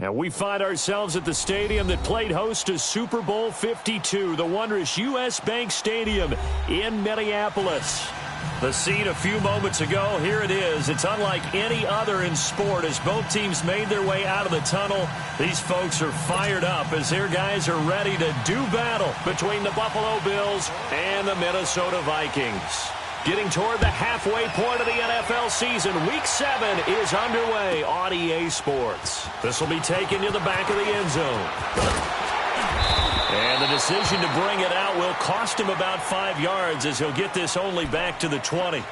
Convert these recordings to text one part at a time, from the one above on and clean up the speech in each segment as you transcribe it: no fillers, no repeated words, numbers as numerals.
And we find ourselves at the stadium that played host to Super Bowl 52, the wondrous U.S. Bank Stadium in Minneapolis. The scene a few moments ago, here it is. It's unlike any other in sport as both teams made their way out of the tunnel. These folks are fired up as their guys are ready to do battle between the Buffalo Bills and the Minnesota Vikings. Getting toward the halfway point of the NFL season, Week 7 is underway on EA Sports. This will be taken to the back of the end zone. And the decision to bring it out will cost him about 5 yards as he'll get this only back to the 20.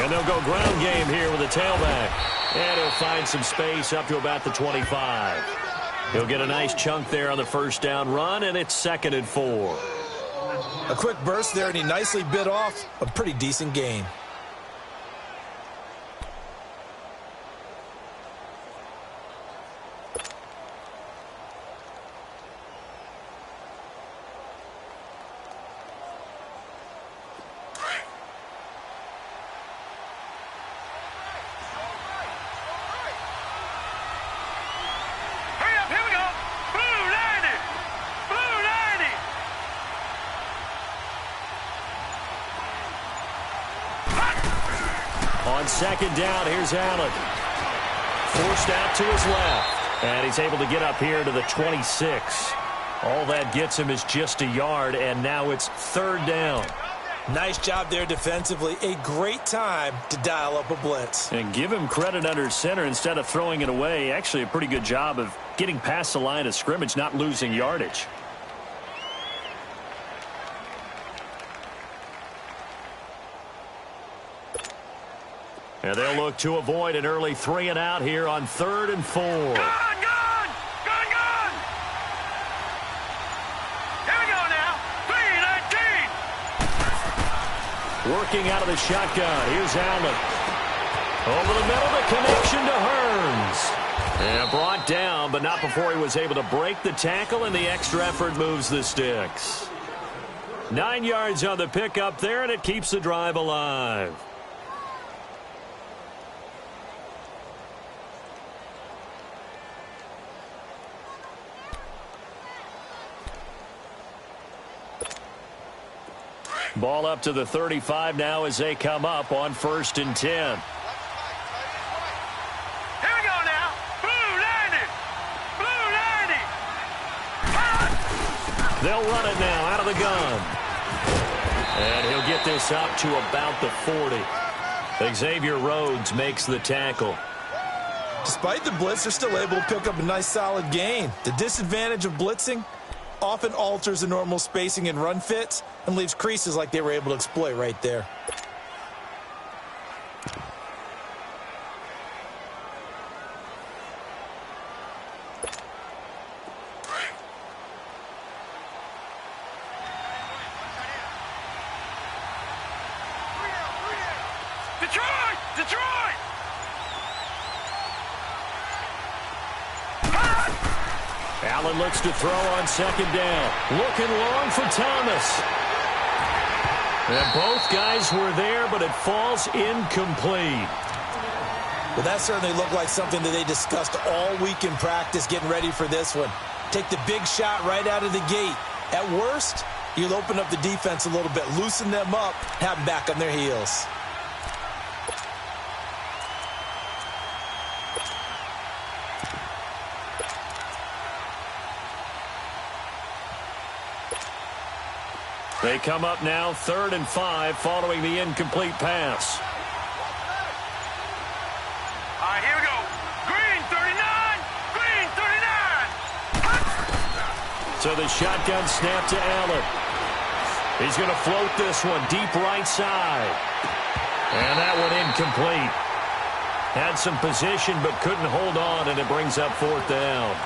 And they'll go ground game here with a tailback. And he'll find some space up to about the 25. He'll get a nice chunk there on the first down run, and it's 2nd and 4. A quick burst there, and he nicely bit off a pretty decent gain. On 2nd down, here's Allen. Forced out to his left. And he's able to get up here to the 26. All that gets him is just a yard, and now it's 3rd down. Nice job there defensively. A great time to dial up a blitz. And give him credit under center instead of throwing it away. Actually, a pretty good job of getting past the line of scrimmage, not losing yardage. And they'll look to avoid an early 3 and out here on 3rd and 4. Gone! Here we go now. 3-19. Working out of the shotgun. Here's Allen. Over the middle, the connection to Hearns. And brought down, but not before he was able to break the tackle, and the extra effort moves the sticks. 9 yards on the pickup there, and it keeps the drive alive. Ball up to the 35 now as they come up on 1st and 10. Here we go now. Blue 90. Blue 90. They'll run it now out of the gun. And he'll get this up to about the 40. Xavier Rhodes makes the tackle. Despite the blitz, they're still able to pick up a nice solid gain. The disadvantage of blitzing often alters the normal spacing and run fits and leaves creases like they were able to exploit right there. Detroit! Allen looks to throw on 2nd down. Looking long for Thomas. And both guys were there, but it falls incomplete. Well, that certainly looked like something that they discussed all week in practice getting ready for this one. Take the big shot right out of the gate. At worst, you'll open up the defense a little bit, loosen them up, have them back on their heels. They come up now 3rd and 5 following the incomplete pass. All right, here we go. Green 39. Green 39. So the shotgun snap to Allen. He's going to float this one deep right side. And that one incomplete. Had some position but couldn't hold on, and it brings up 4th down.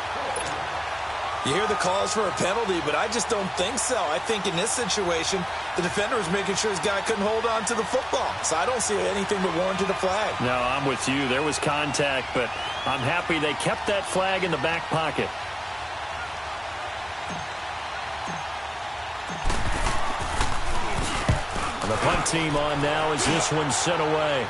You hear the calls for a penalty, but I just don't think so. I think in this situation, the defender was making sure his guy couldn't hold on to the football. So I don't see anything that warranted a flag. No, I'm with you. There was contact, but I'm happy they kept that flag in the back pocket. And the punt team on now as this one's sent away.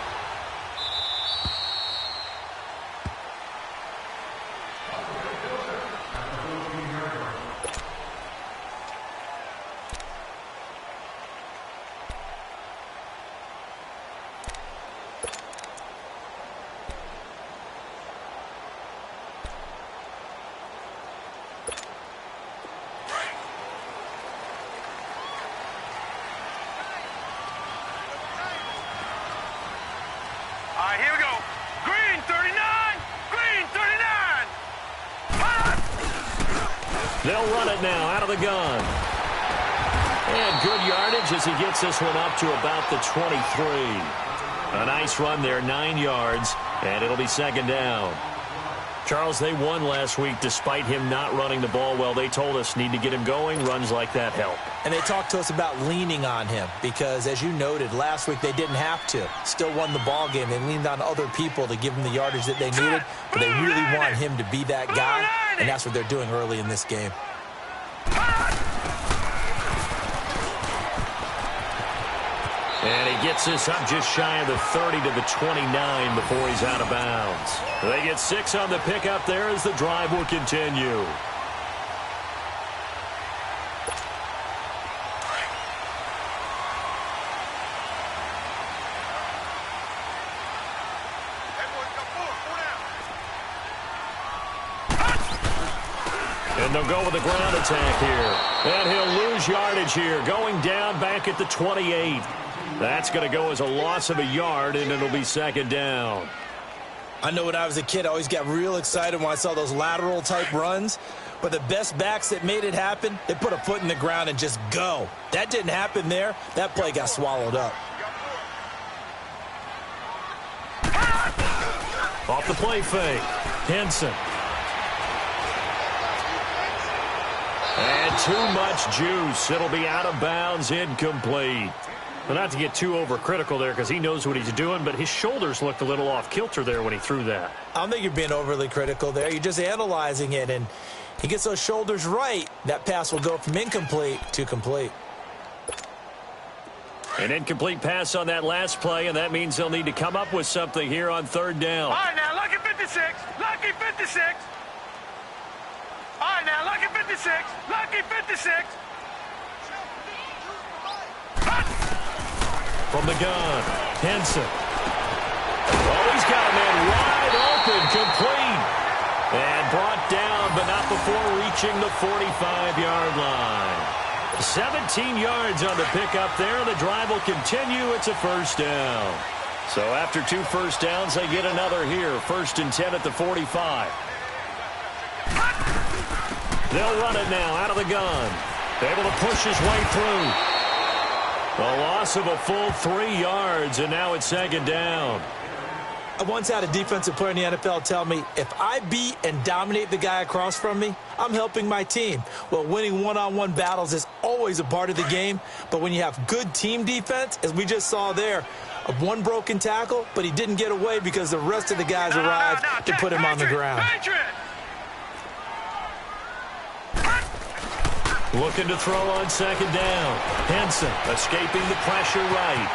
All right, here we go. Green 39. Green 39. They'll run it now out of the gun. And good yardage as he gets this one up to about the 23. A nice run there, 9 yards, and it'll be second down. Charles, they won last week despite him not running the ball well. They told us need to get him going. Runs like that help. And they talked to us about leaning on him because, as you noted, last week they didn't have to. Still won the ball game. They leaned on other people to give them the yardage that they needed, but they really want him to be that guy, and that's what they're doing early in this game. And he gets this up just shy of the 30 to the 29 before he's out of bounds. They get 6 on the pickup there as the drive will continue. And they'll go with the ground attack here. And he'll lose yardage here, going down back at the 28. That's going to go as a loss of a yard, and it'll be second down. I know when I was a kid, I always got real excited when I saw those lateral-type runs. But the best backs that made it happen, they put a foot in the ground and just go. That didn't happen there. That play got swallowed up. Off the play fake. Henson. And too much juice. It'll be out of bounds, incomplete. Well, not to get too overcritical there because he knows what he's doing, but his shoulders looked a little off kilter there when he threw that. I don't think you're being overly critical there. You're just analyzing it, and he gets those shoulders right. That pass will go from incomplete to complete. An incomplete pass on that last play, and that means they'll need to come up with something here on third down. All right, now, lucky 56. Lucky 56. All right, now, lucky 56. Lucky 56. From the gun, Henson. Oh, he's got a man wide open, complete. And brought down, but not before reaching the 45-yard line. 17 yards on the pickup there. The drive will continue. It's a first down. So after 2 first downs, they get another here. 1st and 10 at the 45. They'll run it now out of the gun. Able to push his way through. A loss of a full 3 yards, and now it's second down. I once had a defensive player in the NFL tell me, if I beat and dominate the guy across from me, I'm helping my team. Well, winning one-on-one battles is always a part of the game, but when you have good team defense, as we just saw there, of one broken tackle, but he didn't get away because the rest of the guys arrived to put him on the ground. Looking to throw on second down. Henson escaping the pressure right.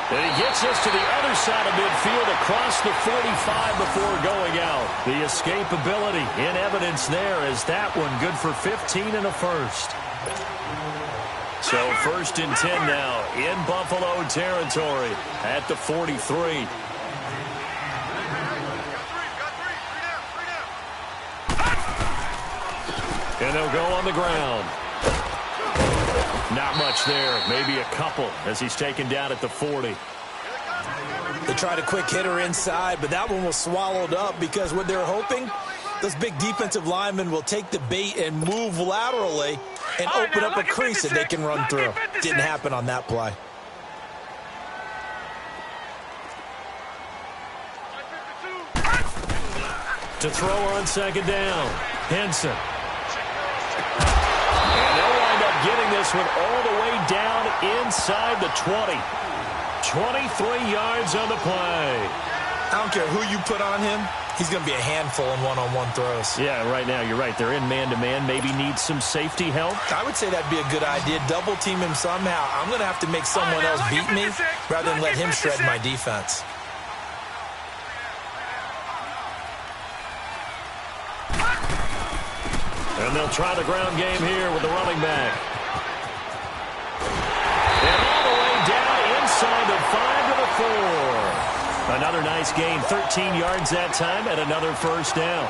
And he gets us to the other side of midfield across the 45 before going out. The escapability in evidence there as that one good for 15 and a first. So 1st and 10 now in Buffalo territory at the 43. And they'll go on the ground. Not much there. Maybe a couple as he's taken down at the 40. They tried a quick hitter inside, but that one was swallowed up because what they're hoping, those big defensive linemen will take the bait and move laterally and open up a crease that they can run through. Didn't happen on that play. To throw on second down. Henson. And they'll wind up getting this one all the way down inside the 20. 23 yards on the play. I don't care who you put on him. He's going to be a handful in one-on-one throws. Yeah, right now, you're right. They're in man-to-man. Maybe needs some safety help. I would say that'd be a good idea. Double team him somehow. I'm going to have to make someone else beat me rather than let him shred my defense. And they'll try the ground game here with the running back. And all the way down inside the 5 to the 4. Another nice gain, 13 yards that time, and another first down.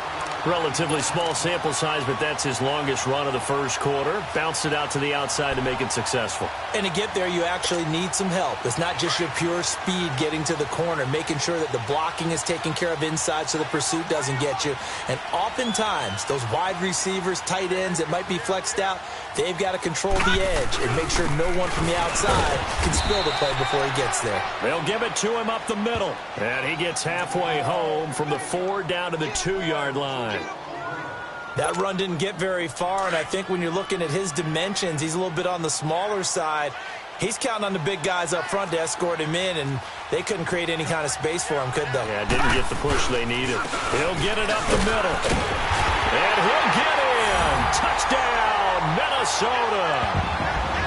Relatively small sample size, but that's his longest run of the first quarter. Bounced it out to the outside to make it successful. And to get there, you actually need some help. It's not just your pure speed getting to the corner, making sure that the blocking is taken care of inside so the pursuit doesn't get you. And oftentimes, those wide receivers, tight ends that might be flexed out, they've got to control the edge and make sure no one from the outside can spill the play before he gets there. They'll give it to him up the middle. And he gets halfway home from the 4 down to the 2-yard line. That run didn't get very far, and I think when you're looking at his dimensions, he's a little bit on the smaller side. He's counting on the big guys up front to escort him in, and they couldn't create any kind of space for him, could they? Yeah, didn't get the push they needed. He'll get it up the middle. And he'll get in. Touchdown, Minnesota.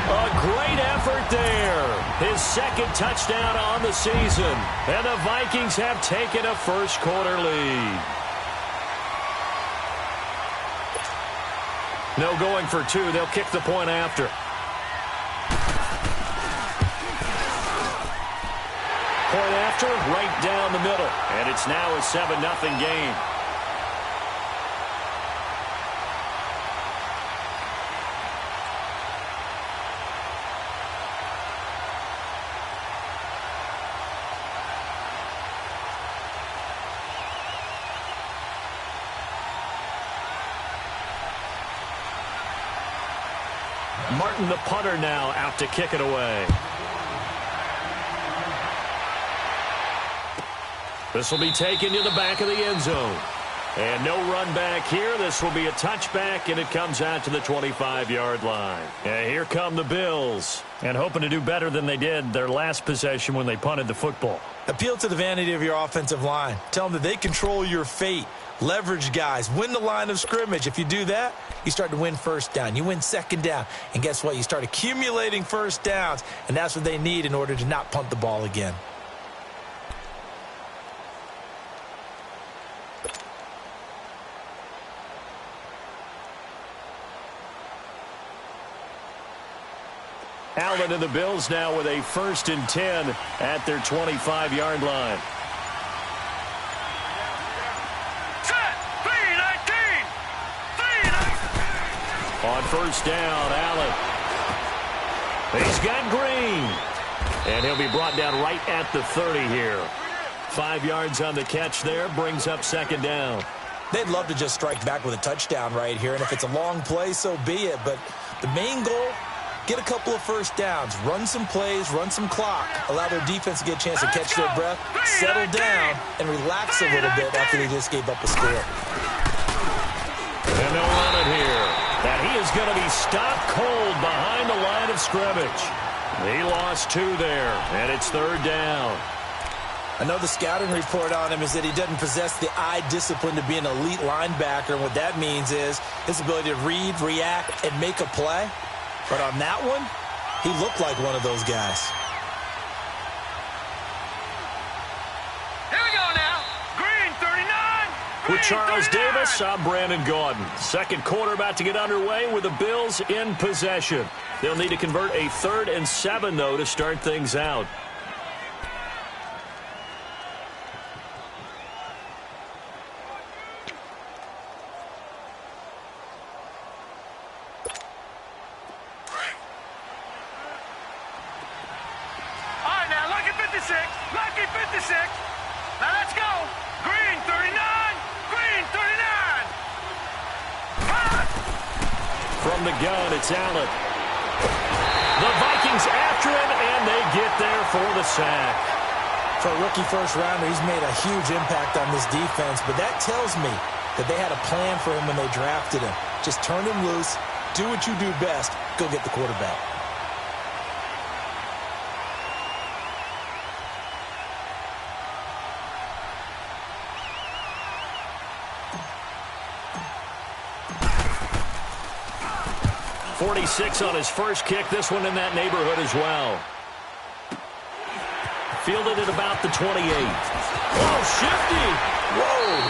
A great effort there. His second touchdown on the season. And the Vikings have taken a first-quarter lead. No going for 2. They'll kick the point after. Point after, right down the middle. And it's now a 7-0 game. Martin, the punter, now out to kick it away. This will be taken to the back of the end zone. And no run back here. This will be a touchback, and it comes out to the 25-yard line. And here come the Bills. And hoping to do better than they did their last possession when they punted the football. Appeal to the vanity of your offensive line. Tell them that they control your fate. Leverage guys. Win the line of scrimmage. If you do that, you start to win first down. You win second down. And guess what? You start accumulating first downs. And that's what they need in order to not punt the ball again. Allen and the Bills now with a 1st and 10 at their 25-yard line. Set. 3-19. 3-19. On first down, Allen. He's got Green. And he'll be brought down right at the 30 here. 5 yards on the catch there, brings up 2nd down. They'd love to just strike back with a touchdown right here. And if it's a long play, so be it. But the main goal, get a couple of first downs, run some plays, run some clock, allow their defense to get a chance to catch their breath, settle down, and relax a little bit after they just gave up a score. And they'll run it here. And he is going to be stopped cold behind the line of scrimmage. He lost 2 there, and it's 3rd down. I know the scouting report on him is that he doesn't possess the eye discipline to be an elite linebacker, and what that means is his ability to read, react, and make a play. But on that one, he looked like one of those guys. Here we go now. Green 39. Green With Charles 39. Davis, I'm Brandon Gaudin. Second quarter about to get underway with the Bills in possession. They'll need to convert a 3rd and 7, though, to start things out. Lucky 56. Now let's go. Green 39. Green 39. From the gun, it's Allen. The Vikings after him, and they get there for the sack. For a rookie first-rounder, he's made a huge impact on this defense, but that tells me that they had a plan for him when they drafted him. Just turn him loose, do what you do best, go get the quarterback. .46 on his first kick. This one in that neighborhood as well. Fielded at about the 28. Oh, shifty. Whoa.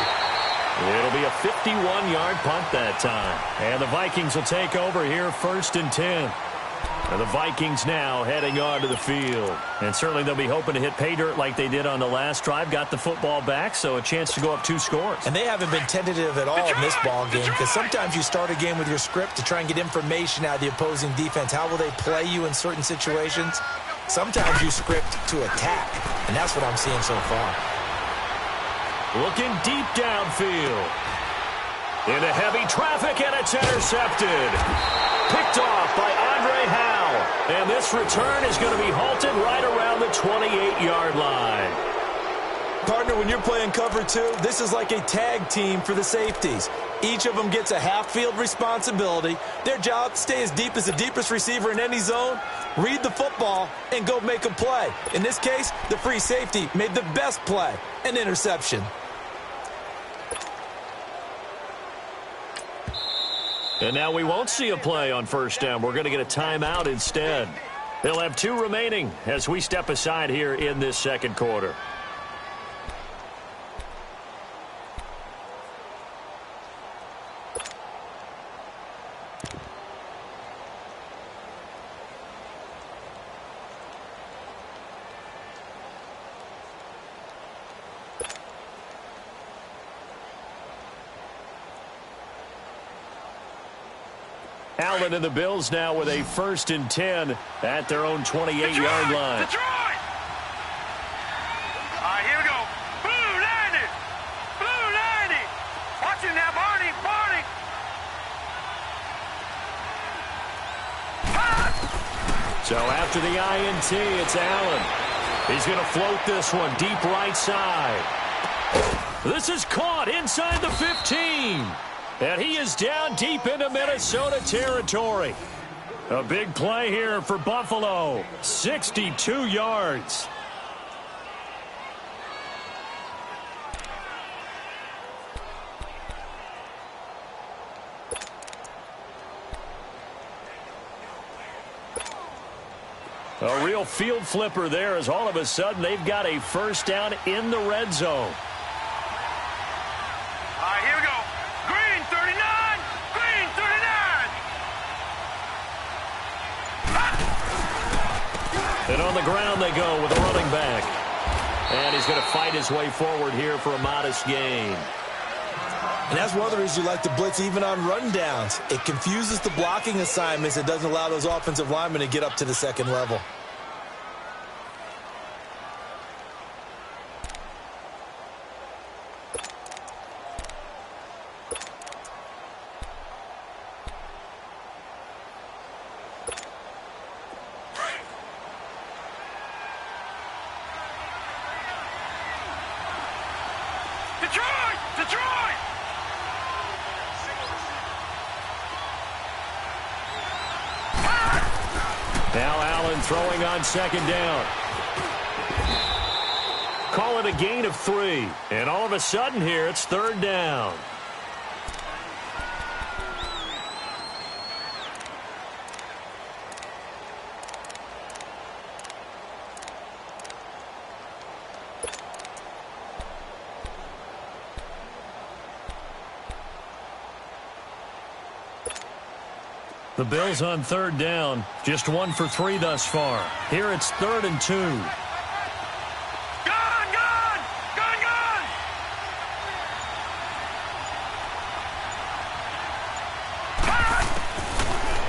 It'll be a 51-yard punt that time. And the Vikings will take over here 1st and 10. And the Vikings now heading onto the field. And certainly they'll be hoping to hit pay dirt like they did on the last drive. Got the football back, so a chance to go up 2 scores. And they haven't been tentative at all in this ball game, because sometimes you start a game with your script to try and get information out of the opposing defense. How will they play you in certain situations? Sometimes you script to attack, and that's what I'm seeing so far. Looking deep downfield. Into heavy traffic, and it's intercepted. Picked off by Andre Howe. And this return is going to be halted right around the 28-yard line. Partner, when you're playing cover 2, this is like a tag team for the safeties. Each of them gets a half-field responsibility. Their job, stay as deep as the deepest receiver in any zone, read the football, and go make a play. In this case, the free safety made the best play, an interception. And now we won't see a play on first down. We're going to get a timeout instead. They'll have 2 remaining as we step aside here in this second quarter. Allen and the Bills now with a 1st and 10 at their own 28-yard line. Detroit! All right, here we go. Blue 90! Blue 90! Watch it now, Barney! Barney! So after the INT, it's Allen. He's going to float this one deep right side. This is caught inside the 15. And he is down deep into Minnesota territory. A big play here for Buffalo. 62 yards. A real field flipper there, as all of a sudden they've got a first down in the red zone. And on the ground they go with a running back. And he's going to fight his way forward here for a modest gain. And that's one of the reasons you like to blitz even on rundowns. It confuses the blocking assignments. It doesn't allow those offensive linemen to get up to the second level. Now Allen throwing on second down. Call it a gain of 3. And all of a sudden here, it's 3rd down. The Bills on 3rd down, just 1 for 3 thus far. Here it's 3rd and 2. Gun! Gun! Gun! Gun!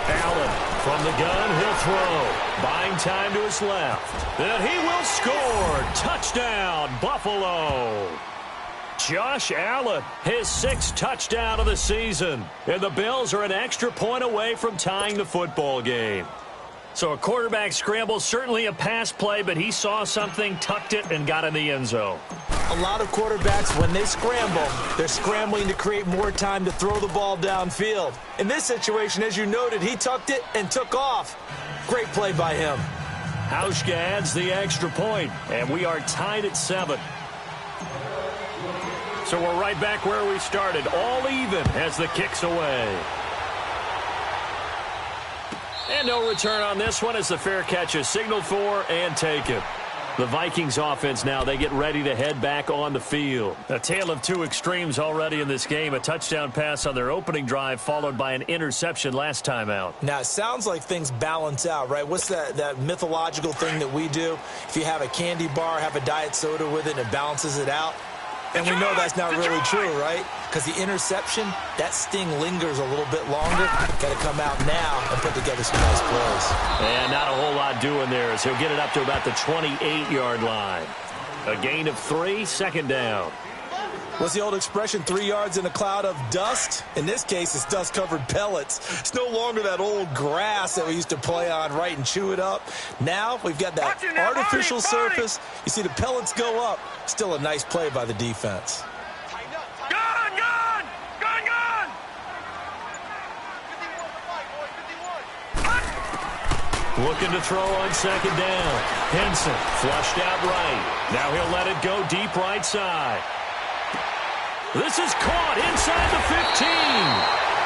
Allen from the gun, he'll throw. Buying time to his left. And he will score. Touchdown, Buffalo. Josh Allen, his 6th touchdown of the season. And the Bills are an extra point away from tying the football game. So a quarterback scramble, certainly a pass play, but he saw something, tucked it, and got in the end zone. A lot of quarterbacks, when they scramble, they're scrambling to create more time to throw the ball downfield. In this situation, as you noted, he tucked it and took off. Great play by him. Hauschka adds the extra point, and we are tied at 7. So we're right back where we started, all even as the kick's away. And no return on this one as the fair catch is signaled for and taken. The Vikings offense now, they get ready to head back on the field. A tale of two extremes already in this game. A touchdown pass on their opening drive followed by an interception last time out. Now, it sounds like things balance out, right? What's that mythological thing that we do? If you have a candy bar, have a diet soda with it, and it balances it out. And we know that's not really true, right? Because the interception, that sting lingers a little bit longer. Got to come out now and put together some nice plays. And not a whole lot doing there as he'll get it up to about the 28-yard line. A gain of 3, second down. What's the old expression, 3 yards in a cloud of dust? In this case, it's dust-covered pellets. It's no longer that old grass that we used to play on, right, and chew it up. Now we've got that artificial surface. You see the pellets go up. Still a nice play by the defense. Gun, gun! Gun, gun! 51. Looking to throw on second down. Henson flushed out right. Now he'll let it go deep right side. This is caught inside the 15.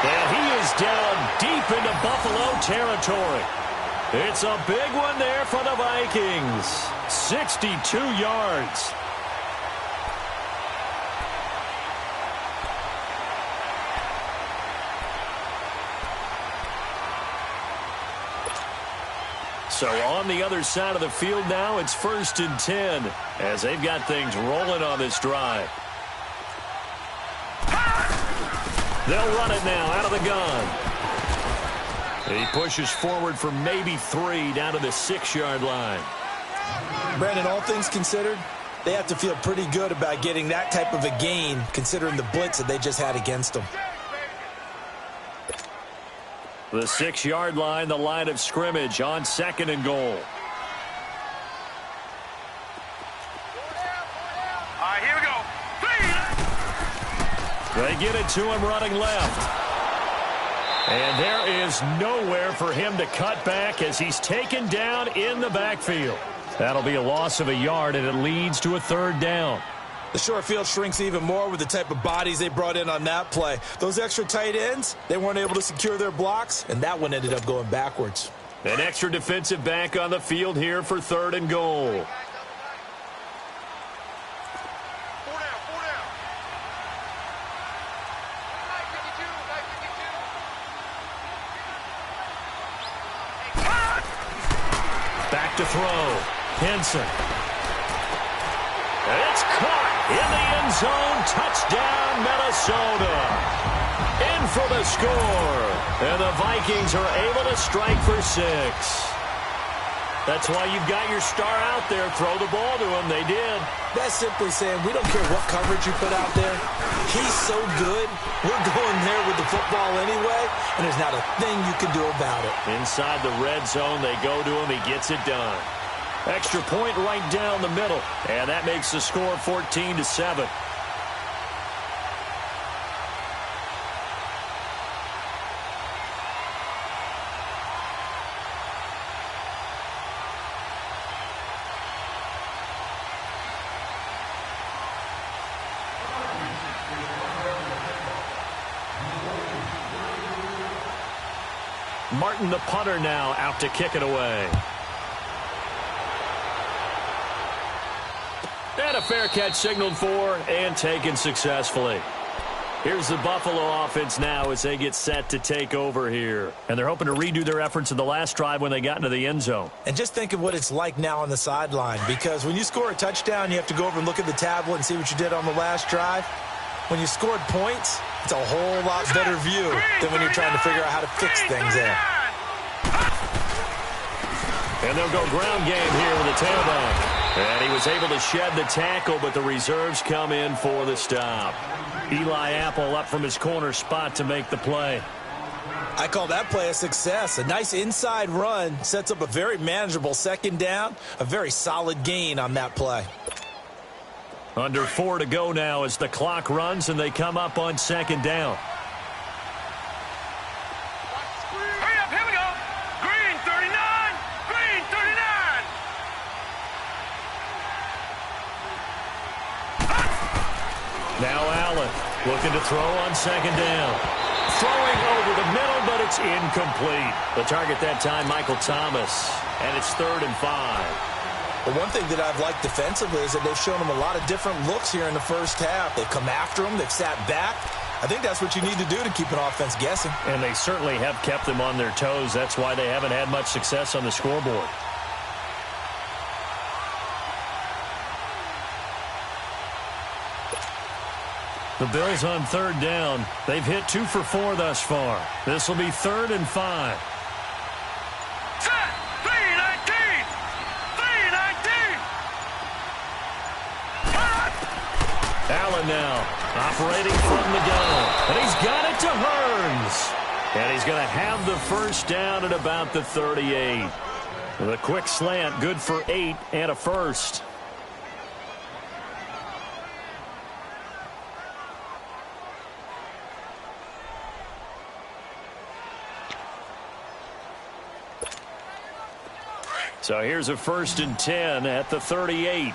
And he is down deep into Buffalo territory. It's a big one there for the Vikings. 62 yards. So on the other side of the field now, it's 1st and 10 as they've got things rolling on this drive. They'll run it now out of the gun. He pushes forward for maybe 3 down to the 6-yard line. Brandon, all things considered, they have to feel pretty good about getting that type of a gain considering the blitz that they just had against them. The 6-yard line, the line of scrimmage on 2nd and goal. All right, here we go. They get it to him running left. And there is nowhere for him to cut back as he's taken down in the backfield. That'll be a loss of a yard, and it leads to a 3rd down. The short field shrinks even more with the type of bodies they brought in on that play. Those extra tight ends, they weren't able to secure their blocks, and that one ended up going backwards. An extra defensive back on the field here for 3rd and goal. Back to throw. Henson. It's caught in the end zone. Touchdown, Minnesota. In for the score. And the Vikings are able to strike for 6. That's why you've got your star out there. Throw the ball to him. They did. That's simply saying we don't care what coverage you put out there. He's so good. We're going there with the football anyway, and there's not a thing you can do about it. Inside the red zone, they go to him. He gets it done. Extra point right down the middle, and that makes the score 14-7. Martin, the punter, now out to kick it away. And a fair catch signaled for and taken successfully. Here's the Buffalo offense now as they get set to take over here. And they're hoping to redo their efforts in the last drive when they got into the end zone. And just think of what it's like now on the sideline, because when you score a touchdown, you have to go over and look at the tablet and see what you did on the last drive. When you scored points, it's a whole lot better view than when you're trying to figure out how to fix things there. And they'll go ground game here with a tailback. And he was able to shed the tackle, but the reserves come in for the stop. Eli Apple up from his corner spot to make the play. I call that play a success. A nice inside run sets up a very manageable 2nd down. A very solid gain on that play. Under 4 to go now as the clock runs and they come up on 2nd down. Hurry up, here we go. Green 39, green 39. Now Allen looking to throw on 2nd down. Throwing over the middle, but it's incomplete. The target that time, Michael Thomas. And it's 3rd and 5. But one thing that I've liked defensively is that they've shown them a lot of different looks here in the first half. They've come after them. They've sat back. I think that's what you need to do to keep an offense guessing. And they certainly have kept them on their toes. That's why they haven't had much success on the scoreboard. The Bills on third down. They've hit 2 for 4 thus far. This will be 3rd and 5. Set! 319! 319! Allen now operating from the gun. And he's got it to Hearns. And he's going to have the first down at about the 38. With a quick slant, good for 8 and a first. So here's a 1st and 10 at the 38. Here we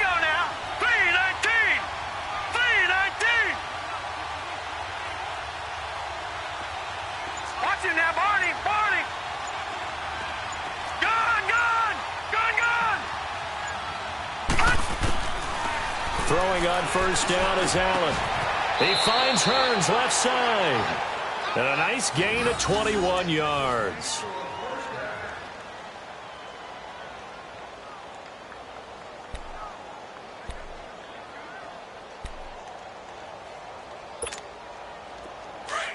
go now. 319! 319! Watch him now, Barney! Barney! Gun! Gun! Gun! Gun! Throwing on first down is Allen. He finds Hearns left side. And a nice gain of 21 yards.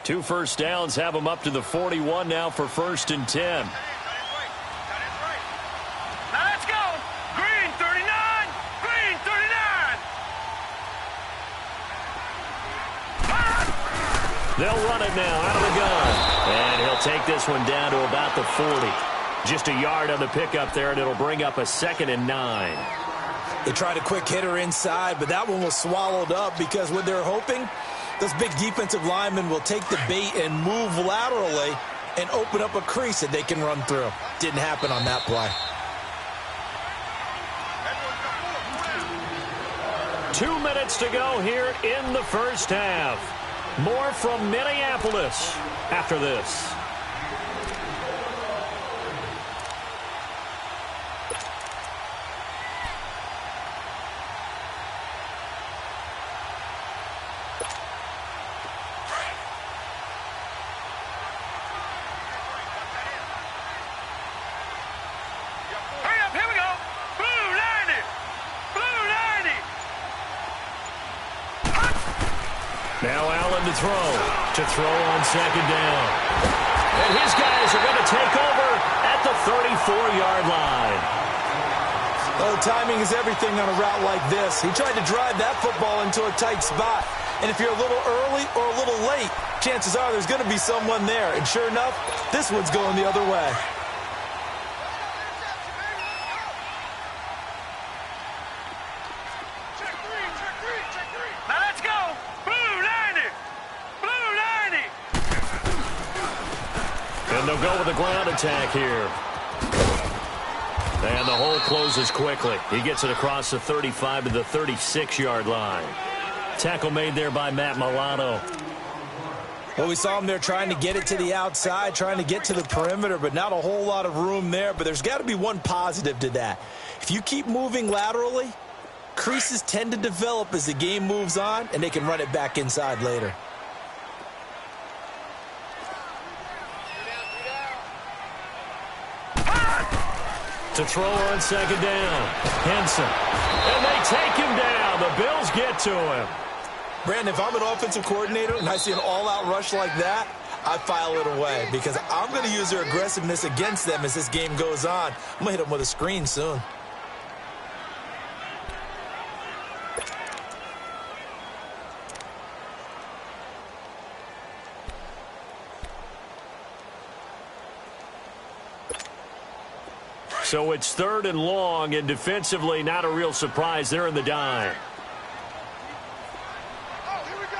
Two first downs have them up to the 41 now for 1st and 10. Now let's go! Green 39! Green 39! They'll run it now out of the gun. And he'll take this one down to about the 40. Just a yard on the pickup there, and it'll bring up a 2nd and 9. They tried a quick hitter inside, but that one was swallowed up because what they're hoping, those big defensive linemen will take the bait and move laterally and open up a crease that they can run through. Didn't happen on that play. 2 minutes to go here in the first half. More from Minneapolis after this. Hurry up, here we go! Blue 90! Blue 90! Now Allen to throw on 2nd down. And his guys are going to take over at the 34-yard line. Oh, timing is everything on a route like this. He tried to drive that football into a tight spot. And if you're a little early or a little late, chances are there's going to be someone there. And sure enough, this one's going the other way. Now let's go! Blue 90! Blue 90! And they'll go with a ground attack here. And the hole closes quickly. He gets it across the 35 to the 36-yard line. Tackle made there by Matt Milano. Well, we saw him there trying to get it to the outside, trying to get to the perimeter, but not a whole lot of room there. But there's got to be one positive to that. If you keep moving laterally, creases tend to develop as the game moves on, and they can run it back inside later. To throw on 2nd down. Henson. And they take him down. The Bills get to him. Brandon, if I'm an offensive coordinator and I see an all-out rush like that, I file it away because I'm going to use their aggressiveness against them as this game goes on. I'm going to hit them with a screen soon. So it's 3rd and long, and defensively not a real surprise. They're in the dime.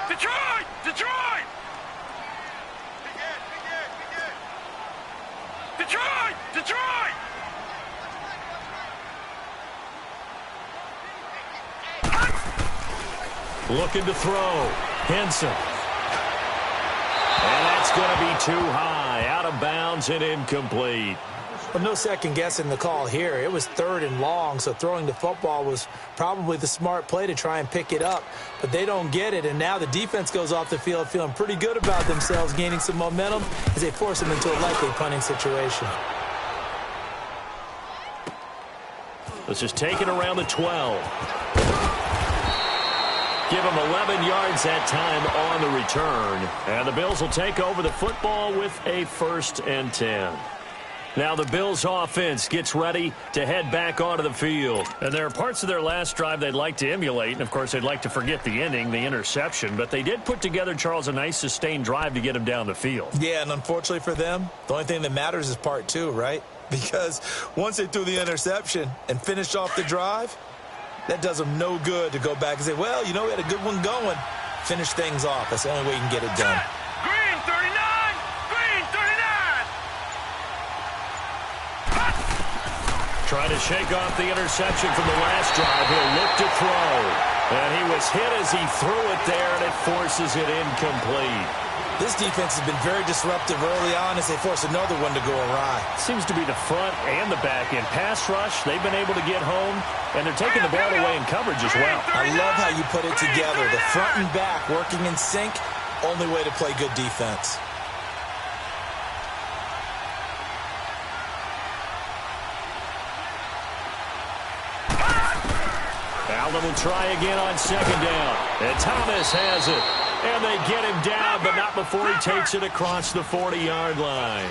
Detroit! Detroit! Detroit! Detroit! Looking to throw. Henson. And that's going to be too high. Out of bounds and incomplete. Well, no second guessing the call here. It was 3rd and long, so throwing the football was probably the smart play to try and pick it up. But they don't get it, and now the defense goes off the field feeling pretty good about themselves, gaining some momentum as they force them into a likely punting situation. This is taken around the 12. Give him 11 yards that time on the return. And the Bills will take over the football with a 1st and 10. Now the Bills offense gets ready to head back onto the field. And there are parts of their last drive they'd like to emulate. And, of course, they'd like to forget the ending, the interception. But they did put together, Charles, a nice sustained drive to get him down the field. Yeah, and unfortunately for them, the only thing that matters is part 2, right? Because once they threw the interception and finished off the drive, that does them no good to go back and say, well, you know, we had a good one going. Finish things off. That's the only way you can get it done. Green 39! Green 39! Trying to shake off the interception from the last drive. He'll look to throw. And he was hit as he threw it there, and it forces it incomplete. This defense has been very disruptive early on as they force another one to go awry. Seems to be the front and the back end. Pass rush, they've been able to get home, and they're taking the ball away in coverage as well. I love how you put it together. The front and back working in sync, only way to play good defense. Allen will try again on 2nd down. And Thomas has it. And they get him down, but not before he takes it across the 40-yard line.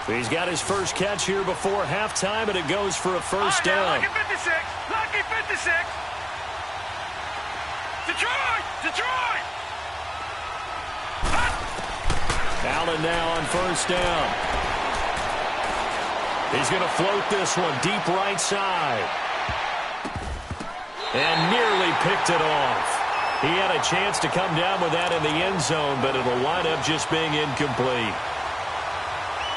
He's got his first catch here before halftime, and it goes for a 1st down. Lucky 56! Lucky 56! Detroit! Detroit! Allen now on 1st down. He's going to float this one deep right side. And nearly picked it off. He had a chance to come down with that in the end zone, but it'll wind up just being incomplete.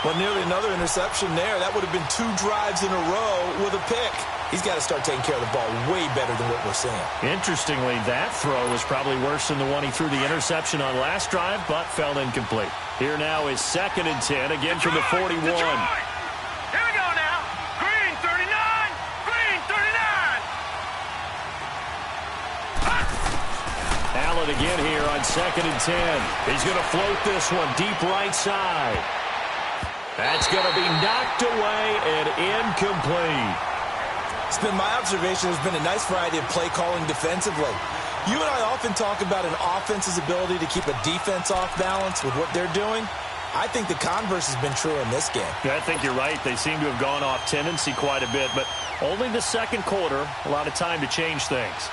Well, nearly another interception there. That would have been 2 drives in a row with a pick. He's got to start taking care of the ball way better than what we're seeing. Interestingly, that throw was probably worse than the one he threw the interception on last drive, but fell incomplete. Here now is 2nd and 10, again from the 41. Detroit! Here we go now. Green 39! Green 39! Allen again here on 2nd and 10. He's going to float this one deep right side. That's going to be knocked away and incomplete. It's been my observation there's been a nice variety of play calling defensively. You and I often talk about an offense's ability to keep a defense off balance with what they're doing. I think the converse has been true in this game. Yeah, I think you're right. They seem to have gone off tendency quite a bit, but only the 2nd quarter, a lot of time to change things.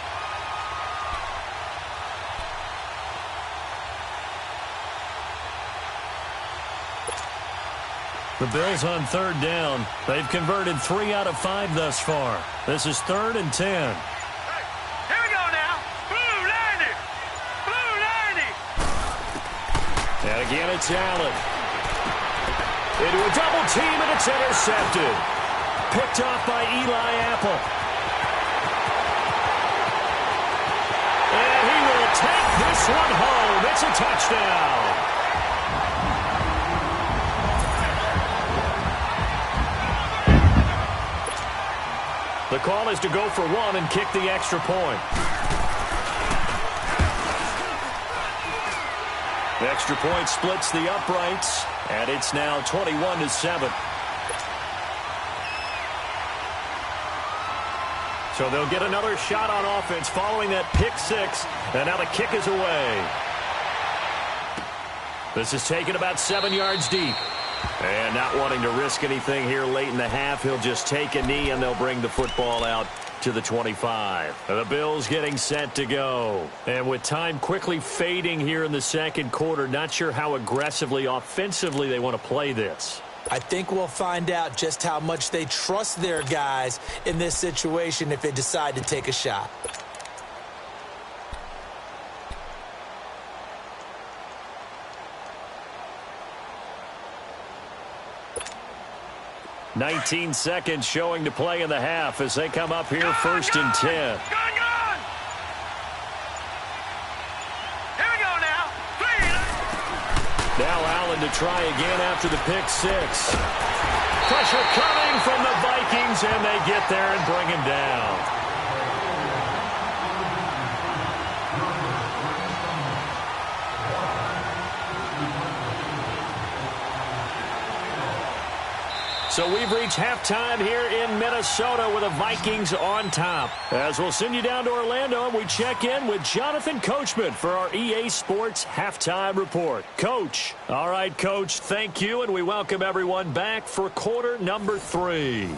The Bills on 3rd down. They've converted 3 out of 5 thus far. This is 3rd and 10. Here we go now. Blue 90. Blue 90. And again, it's Allen. Into a double team, and it's intercepted. Picked off by Eli Apple. And he will take this one home. It's a touchdown. The call is to go for 1 and kick the extra point. The extra point splits the uprights, and it's now 21-7. So they'll get another shot on offense following that pick 6, and now the kick is away. This is taken about 7 yards deep. And not wanting to risk anything here late in the half, he'll just take a knee, and they'll bring the football out to the 25. The Bills getting set to go. And with time quickly fading here in the 2nd quarter, not sure how aggressively, offensively they want to play this. I think we'll find out just how much they trust their guys in this situation if they decide to take a shot. "19 seconds showing to play in the half as they come up here 1st and 10. Gone! Here we go now. 3. Now Allen to try again after the pick 6. Pressure coming from the Vikings, and they get there and bring him down. So we've reached halftime here in Minnesota with the Vikings on top. As we'll send you down to Orlando, and we check in with Jonathan Coachman for our EA Sports Halftime Report. Coach. All right, Coach, thank you, and we welcome everyone back for quarter number 3.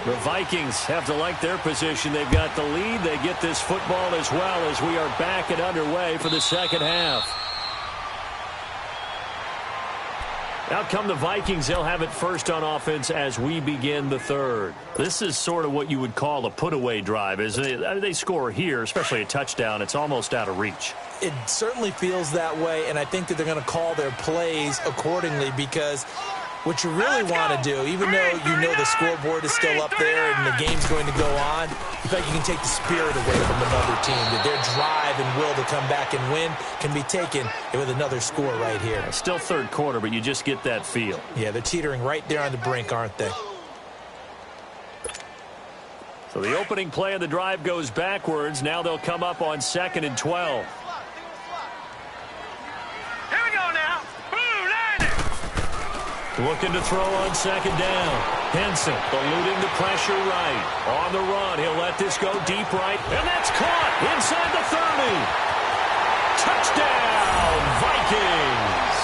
The Vikings have to like their position. They've got the lead. They get this football as well as we are back and underway for the second half. Out come the Vikings. They'll have it first on offense as we begin the third. This is sort of what you would call a put-away drive, isn't it? I mean, they score here, especially a touchdown. It's almost out of reach. It certainly feels that way, and I think that they're going to call their plays accordingly because what you really want to do, even though you know the scoreboard is still up there and the game's going to go on, you feel like you can take the spirit away from another team. That their drive and will to come back and win can be taken with another score right here. Still third quarter, but you just get that feel. Yeah, they're teetering right there on the brink, aren't they? So the opening play of the drive goes backwards. Now they'll come up on 2nd and 12. Looking to throw on 2nd down. Henson eluding the pressure right. On the run, he'll let this go deep right. And that's caught inside the 30. Touchdown, Vikings.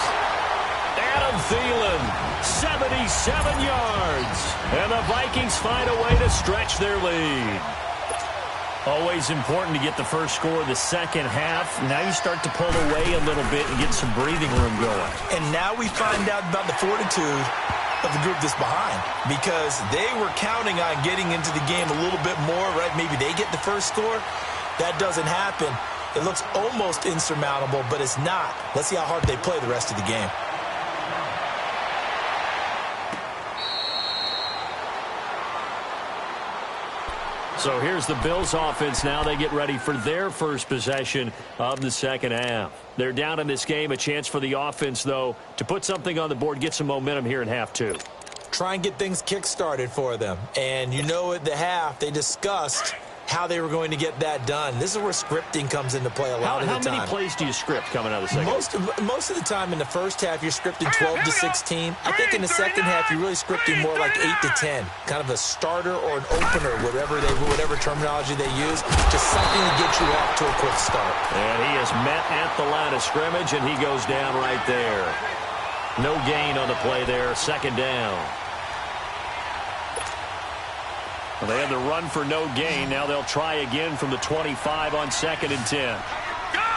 Adam Thielen, 77 yards. And the Vikings find a way to stretch their lead. Always important to get the first score of the second half. Now you start to pull away a little bit and get some breathing room going. And now we find out about the fortitude of the group that's behind because they were counting on getting into the game a little bit more, right? Maybe they get the first score. That doesn't happen. It looks almost insurmountable, but it's not. Let's see how hard they play the rest of the game. So here's the Bills offense now. They get ready for their first possession of the second half. They're down in this game. A chance for the offense, though, to put something on the board, get some momentum here in half 2. Try and get things kick-started for them. And you know at the half, they discussed how they were going to get that done. This is where scripting comes into play a lot of the time. How many plays do you script coming out of the second half? Most of the time in the first half, you're scripting 12 to 16. I think in the second half, you're really scripting more like 8 to 10. Kind of a starter or an opener, whatever terminology they use. Just something to get you off to a quick start. And he is met at the line of scrimmage, and he goes down right there. No gain on the play there. 2nd down. Well, they had the run for no gain. Now they'll try again from the 25 on 2nd and 10. Gun!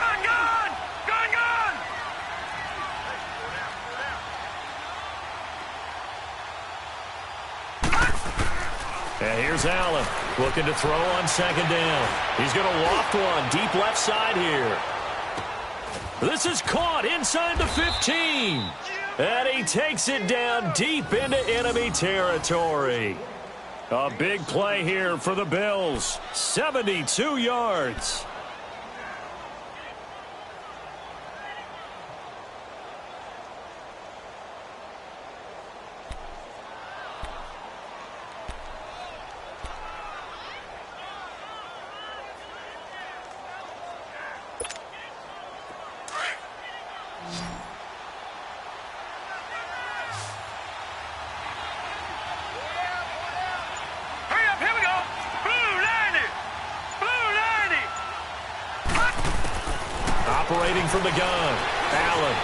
And here's Allen looking to throw on 2nd down. He's going to loft one deep left side here. This is caught inside the 15. And he takes it down deep into enemy territory. A big play here for the Bills. 72 yards. Operating from the gun. Allen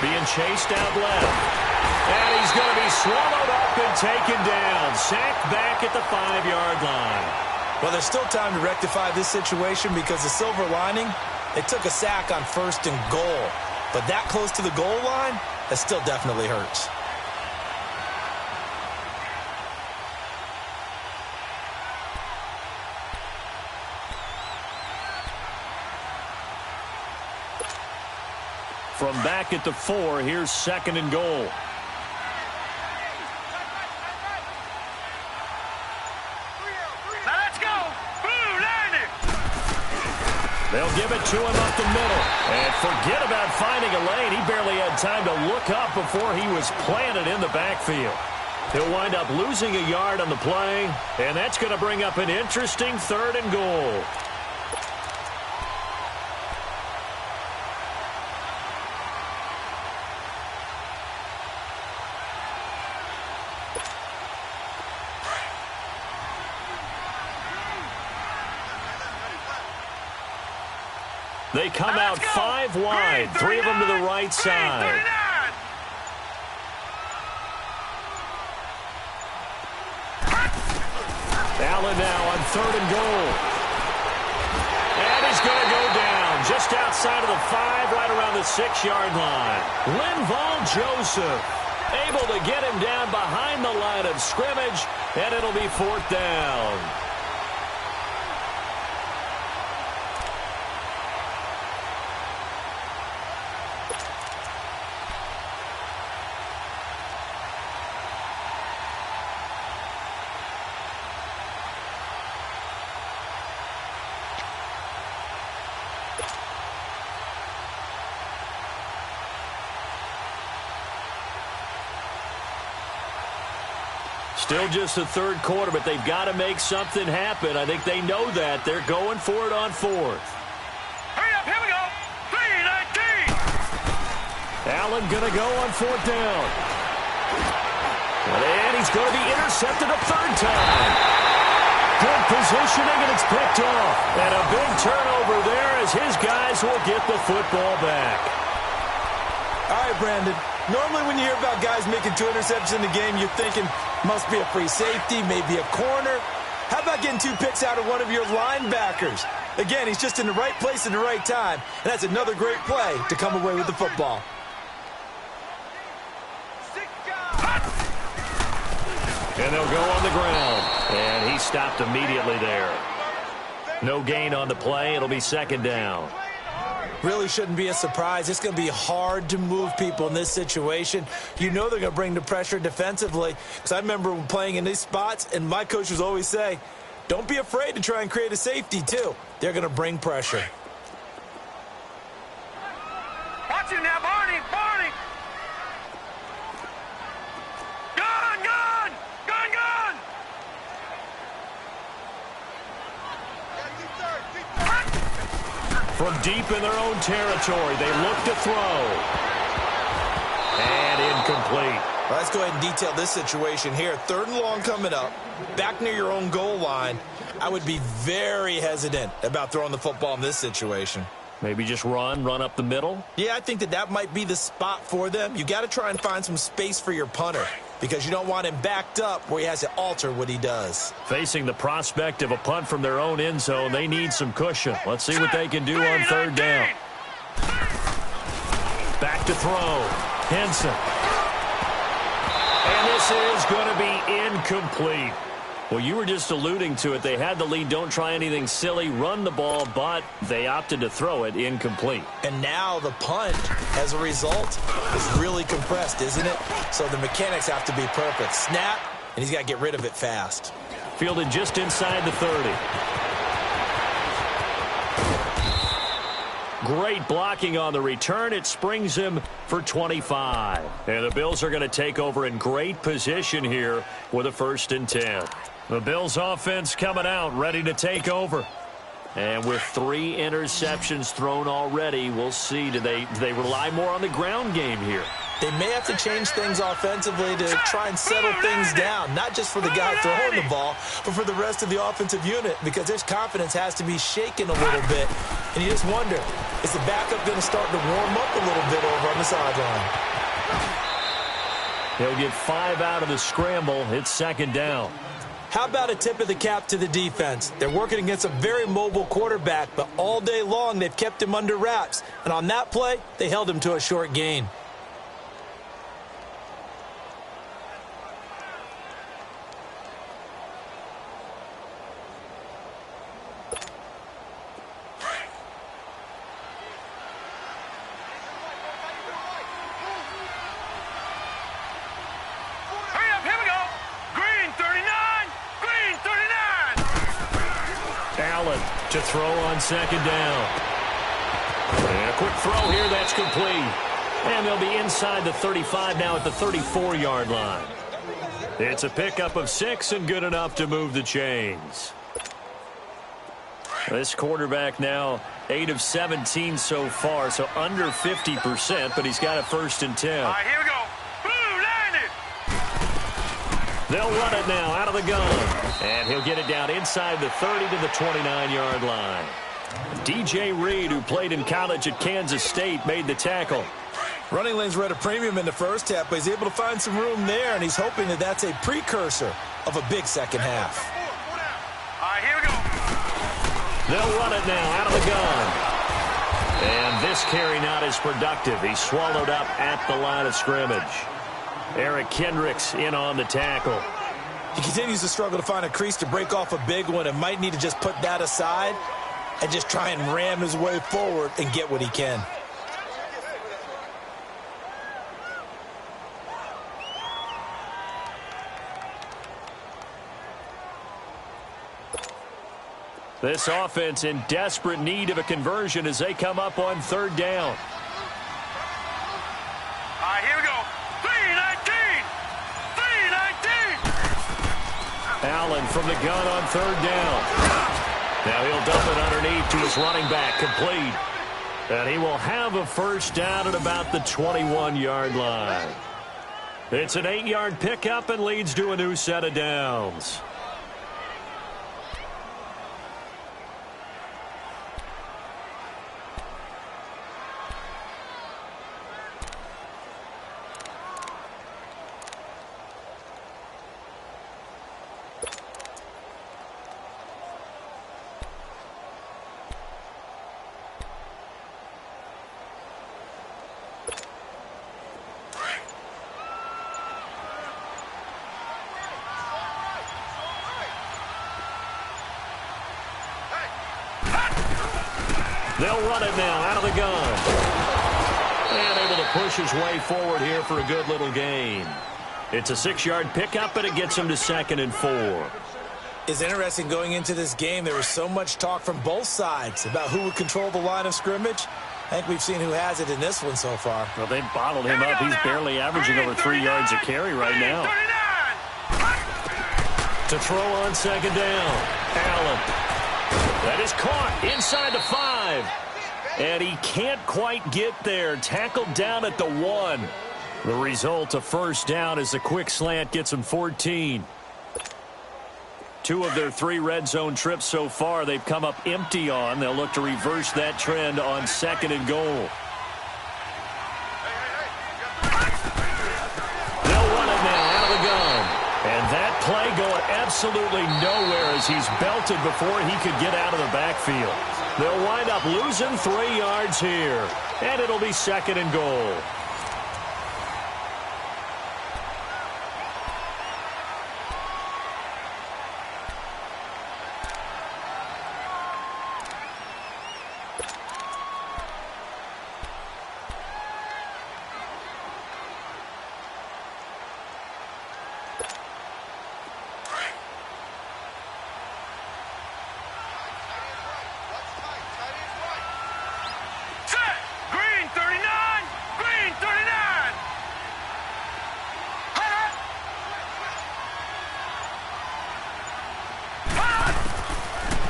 being chased out left. And he's going to be swallowed up and taken down. Sacked back at the 5-yard line. Well, there's still time to rectify this situation because the silver lining, they took a sack on 1st and goal. But that close to the goal line, that still definitely hurts. From back at the 4, here's 2nd and goal. Now let's go. Blue, line it. They'll give it to him up the middle. And forget about finding a lane. He barely had time to look up before he was planted in the backfield. He'll wind up losing a yard on the play, and that's going to bring up an interesting 3rd and goal. They come out 5 wide, 3 of them to the right side. Allen now on 3rd and goal. And he's going to go down just outside of the 5, right around the 6-yard line. Linval Joseph able to get him down behind the line of scrimmage, and it'll be 4th down. Still just the 3rd quarter, but they've got to make something happen. I think they know that. They're going for it on 4th. Hurry up, here we go. 3:19. Allen going to go on 4th down. And he's going to be intercepted a 3rd time. Good positioning, and it's picked off. And a big turnover there as his guys will get the football back. All right, Brandon. Normally when you hear about guys making 2 interceptions in the game, you're thinking must be a free safety, maybe a corner. How about getting 2 picks out of one of your linebackers? Again, he's just in the right place at the right time, and that's another great play to come away with the football. And they'll go on the ground. And he stopped immediately there. No gain on the play. It'll be 2nd down. Really shouldn't be a surprise. It's going to be hard to move people in this situation. You know they're going to bring the pressure defensively. Because I remember playing in these spots, and my coaches always say, don't be afraid to try and create a safety, too. They're going to bring pressure. Watch him now, Barney. Barney. Gun, gun. Gun, gun. From deep in their own territory, they look to throw. And incomplete. Well, let's go ahead and detail this situation here. 3rd and long coming up, back near your own goal line. I would be very hesitant about throwing the football in this situation. Maybe just run up the middle? Yeah, I think that might be the spot for them. You got to try and find some space for your punter because you don't want him backed up where he has to alter what he does. Facing the prospect of a punt from their own end zone, they need some cushion. Let's see what they can do on 3rd down. Back to throw. Henson. And this is going to be incomplete. Well, you were just alluding to it. They had the lead. Don't try anything silly. Run the ball, but they opted to throw it incomplete. And now the punt, as a result, is really compressed, isn't it? So the mechanics have to be perfect. Snap, and he's got to get rid of it fast. Fielded just inside the 30. Great blocking on the return. It springs him for 25. And the Bills are going to take over in great position here with a 1st and 10. The Bills offense coming out, ready to take over. And with 3 interceptions thrown already, we'll see. Do they rely more on the ground game here? They may have to change things offensively to try and settle things down, not just for the guy throwing the ball, but for the rest of the offensive unit, because his confidence has to be shaken a little bit. And you just wonder, is the backup going to start to warm up a little bit over on the sideline? He'll get 5 out of the scramble. It's 2nd down. How about a tip of the cap to the defense? They're working against a very mobile quarterback, but all day long they've kept him under wraps. And on that play, they held him to a short gain. Allen To throw on second down. And a quick throw here, that's complete. And they'll be inside the 35 now at the 34-yard line. It's a pickup of 6 and good enough to move the chains. This quarterback now 8 of 17 so far, so under 50%, but he's got a 1st and 10. All right, here we go. Blue, line it. They'll run it now out of the gun. And he'll get it down inside the 30 to the 29-yard line. DJ Reed, who played in college at Kansas State, made the tackle. Running lanes were at a premium in the first half, but he's able to find some room there, and he's hoping that that's a precursor of a big second half. All right, here we go. They'll run it now out of the gun. And this carry not as productive. He's swallowed up at the line of scrimmage. Eric Kendricks in on the tackle. He continues to struggle to find a crease to break off a big one and might need to just put that aside and just try and ram his way forward and get what he can. This offense in desperate need of a conversion as they come up on 3rd down. All right, here we go. 3-19. 3-19. Allen from the gun on 3rd down. Now he'll dump it underneath to his running back, complete. And he will have a 1st down at about the 21-yard line. It's an 8-yard pickup and leads to a new set of downs. They'll run it now out of the gun. And able to push his way forward here for a good little gain. It's a 6-yard pickup, and it gets him to 2nd and 4. It's interesting going into this game. There was so much talk from both sides about who would control the line of scrimmage. I think we've seen who has it in this one so far. Well, they bottled him up. He's barely averaging over 3 yards a carry right now. To throw on 2nd down. Allen. That is caught inside the 5. And he can't quite get there. Tackled down at the 1. The result, a 1st down as the quick slant gets him 14. 2 of their 3 red zone trips so far they've come up empty on. They'll look to reverse that trend on 2nd and goal. They'll run it now out of the gun. And that play going absolutely nowhere as he's belted before he could get out of the backfield. They'll wind up losing 3 yards here. And it'll be 2nd and goal.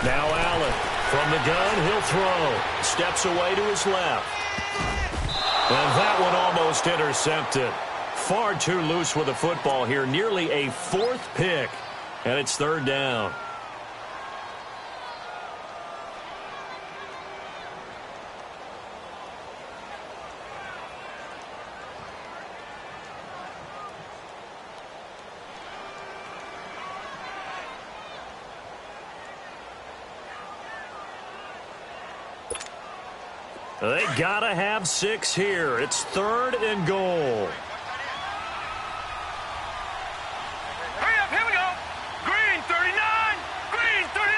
Now Allen from the gun, he'll throw. Steps away to his left. And that one almost intercepted. Far too loose with the football here. Nearly a 4th pick. And it's 3rd down. They gotta have 6 here. It's 3rd and goal. Hurry up, here we go. Green 39, green 39.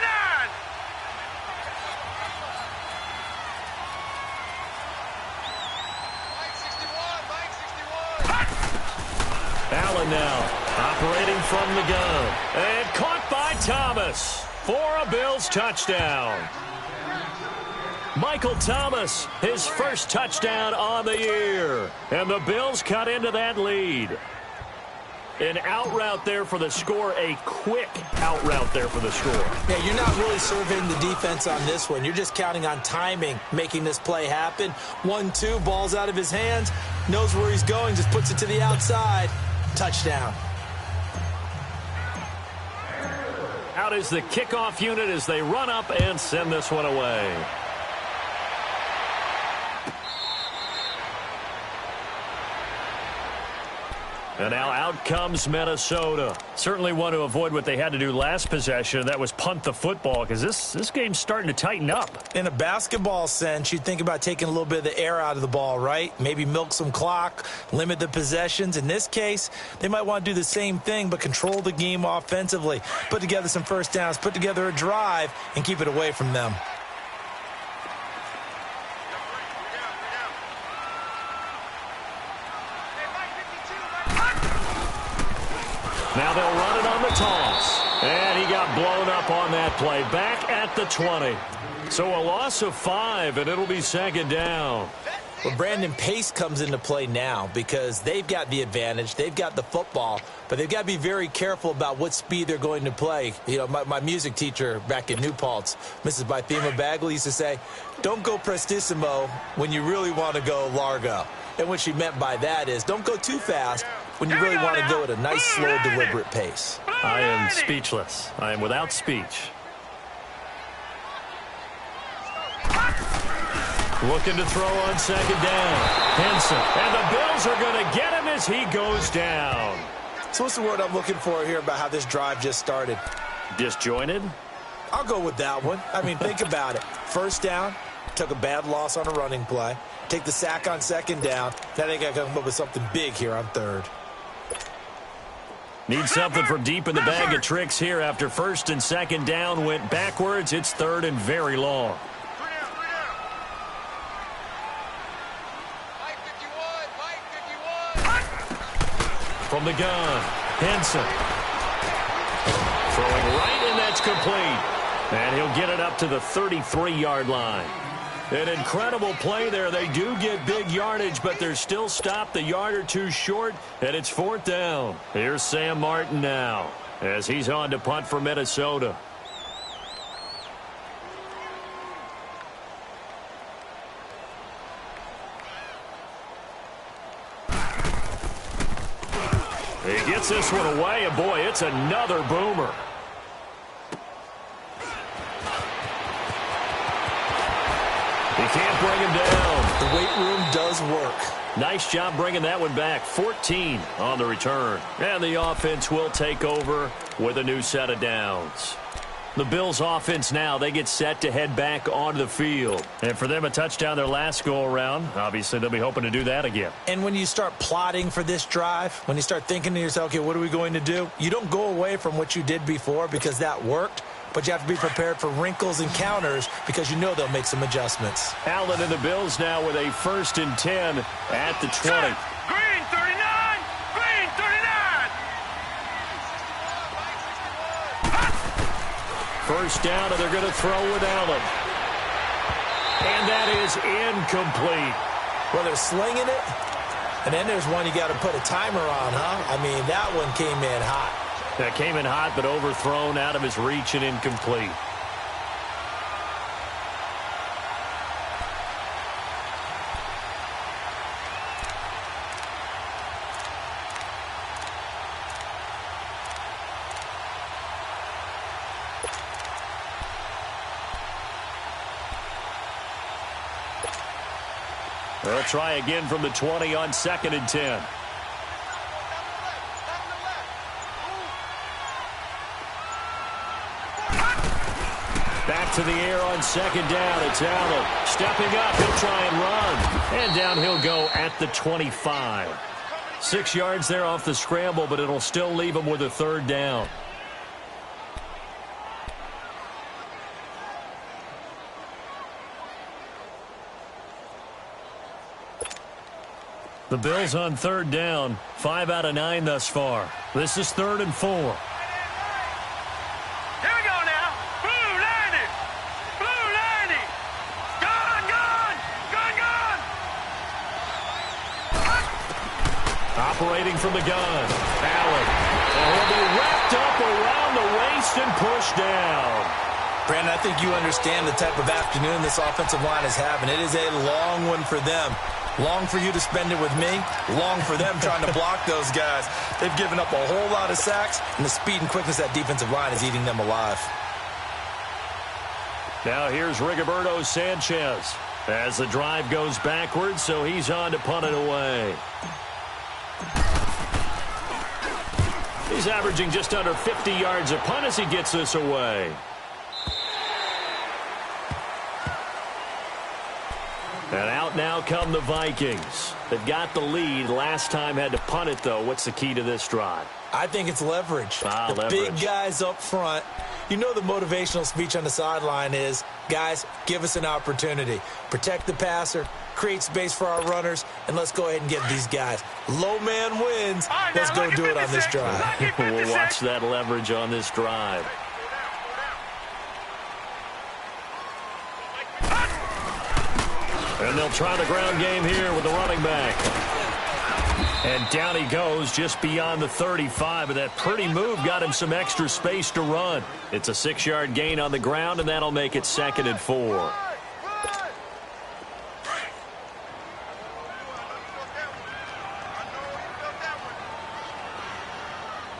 Allen now operating from the gun. And caught by Thomas for a Bills touchdown. Michael Thomas, his first touchdown on the year. And the Bills cut into that lead. An out route there for the score, a quick out route there for the score. Yeah, you're not really surveying the defense on this one. You're just counting on timing, making this play happen. 1-2, ball's out of his hands, knows where he's going, just puts it to the outside. Touchdown. Out is the kickoff unit as they run up and send this one away. And now out comes Minnesota. Certainly want to avoid what they had to do last possession. That was punt the football, because this game's starting to tighten up. In a basketball sense, you think about taking a little bit of the air out of the ball, right? Maybe milk some clock, limit the possessions. In this case, they might want to do the same thing, but control the game offensively. Put together some first downs, put together a drive, and keep it away from them. Now they'll run it on the toss. And he got blown up on that play. Back at the 20. So a loss of 5, and it'll be second down. Well, Brandon, pace comes into play now because they've got the advantage. They've got the football, but they've got to be very careful about what speed they're going to play. You know, my music teacher back in New Paltz, Mrs. Bythema Bagley, used to say, don't go prestissimo when you really want to go largo. And what she meant by that is don't go too fast when you really want to go at a nice, slow, deliberate pace. I am speechless. I am without speech. Looking to throw on second down. Henson. And the Bills are going to get him as he goes down. So what's the word I'm looking for here about how this drive just started? Disjointed? I'll go with that one. I mean, think about it. First down, took a bad loss on a running play. Take the sack on second down. Now they got to come up with something big here on third. Need something from deep in the bag of tricks here after first and second down went backwards. It's third and very long. From the gun, Henson. Throwing right, and that's complete. And he'll get it up to the 33-yard line. An incredible play there. They do get big yardage, but they're still stopped a yard or two short, and it's fourth down. Here's Sam Martin now as he's on to punt for Minnesota. He gets this one away, and boy, it's another boomer. He can't bring him down. The weight room does work. Nice job bringing that one back. 14 on the return. And the offense will take over with a new set of downs. The Bills offense now, they get set to head back onto the field. And for them, a touchdown their last go-around. Obviously, they'll be hoping to do that again. And when you start plotting for this drive, when you start thinking to yourself, okay, what are we going to do? You don't go away from what you did before because that worked. But you have to be prepared for wrinkles and counters because you know they'll make some adjustments. Allen and the Bills now with a 1st and 10 at the 20. Green 39! Green 39! First down, and they're going to throw with Allen. And that is incomplete. Well, they're slinging it, and then there's one you got to put a timer on, huh? I mean, that one came in hot. That came in hot, but overthrown out of his reach and incomplete. They'll try again from the 20 on 2nd and 10. Back to the air on 2nd down. It's Allen. Stepping up. He'll try and run. And down he'll go at the 25. 6 yards there off the scramble, but it'll still leave him with a 3rd down. The Bills on 3rd down. 5 out of 9 thus far. This is 3rd and 4. Here we go now. Blue 90. Blue 90. Got operating from the gun. Allen. And he'll be wrapped up around the waist and pushed down. Brandon, I think you understand the type of afternoon this offensive line is having. It is a long one for them. Long for you to spend it with me. Long for them trying to block those guys. They've given up a whole lot of sacks, and the speed and quickness of that defensive line is eating them alive. Now here's Rigoberto Sanchez as the drive goes backwards, so he's on to punt it away. He's averaging just under 50 yards a punt as he gets this away. And out now come the Vikings. They've got the lead. Last time had to punt it, though. What's the key to this drive? I think it's leverage. The leverage. Big guys up front. You know the motivational speech on the sideline is, guys, give us an opportunity. Protect the passer, create space for our runners, and let's go ahead and get these guys. Low man wins. Let's go do it on this drive. We'll watch that leverage on this drive. And they'll try the ground game here with the running back. And down he goes just beyond the 35. But that pretty move got him some extra space to run. It's a 6-yard gain on the ground, and that'll make it 2nd and 4. All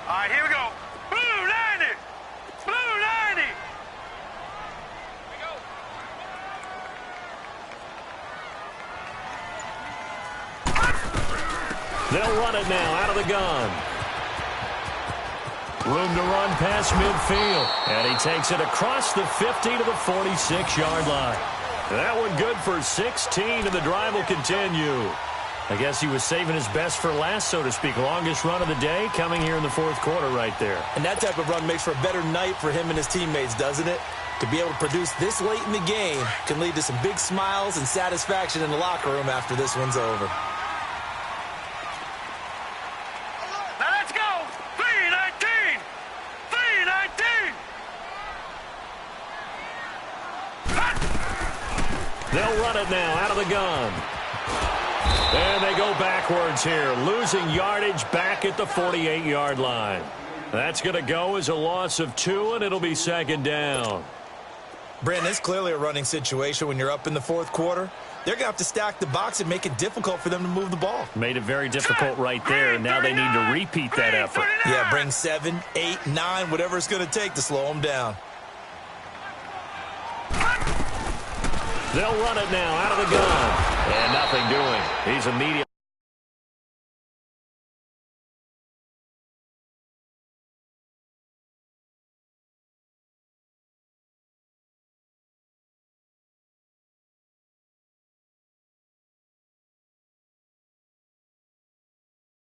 right, here we go. Blue 90. Blue 90. They'll run it now out of the gun. Room to run past midfield. And he takes it across the 50 to the 46-yard line. That one good for 16, and the drive will continue. I guess he was saving his best for last, so to speak. Longest run of the day coming here in the 4th quarter right there. And that type of run makes for a better night for him and his teammates, doesn't it? To be able to produce this late in the game can lead to some big smiles and satisfaction in the locker room after this one's over. Now let's go. 319. 319. They'll run it now out of the gun. And they go backwards here, losing yardage back at the 48-yard line. That's going to go as a loss of 2, and it'll be 2nd down. Brandon, it's clearly a running situation when you're up in the 4th quarter. They're going to have to stack the box and make it difficult for them to move the ball. Made it very difficult right there. Now they need to repeat that effort. Yeah, bring 7, 8, 9, whatever it's going to take to slow them down. They'll run it now out of the gun. And nothing doing. He's immediately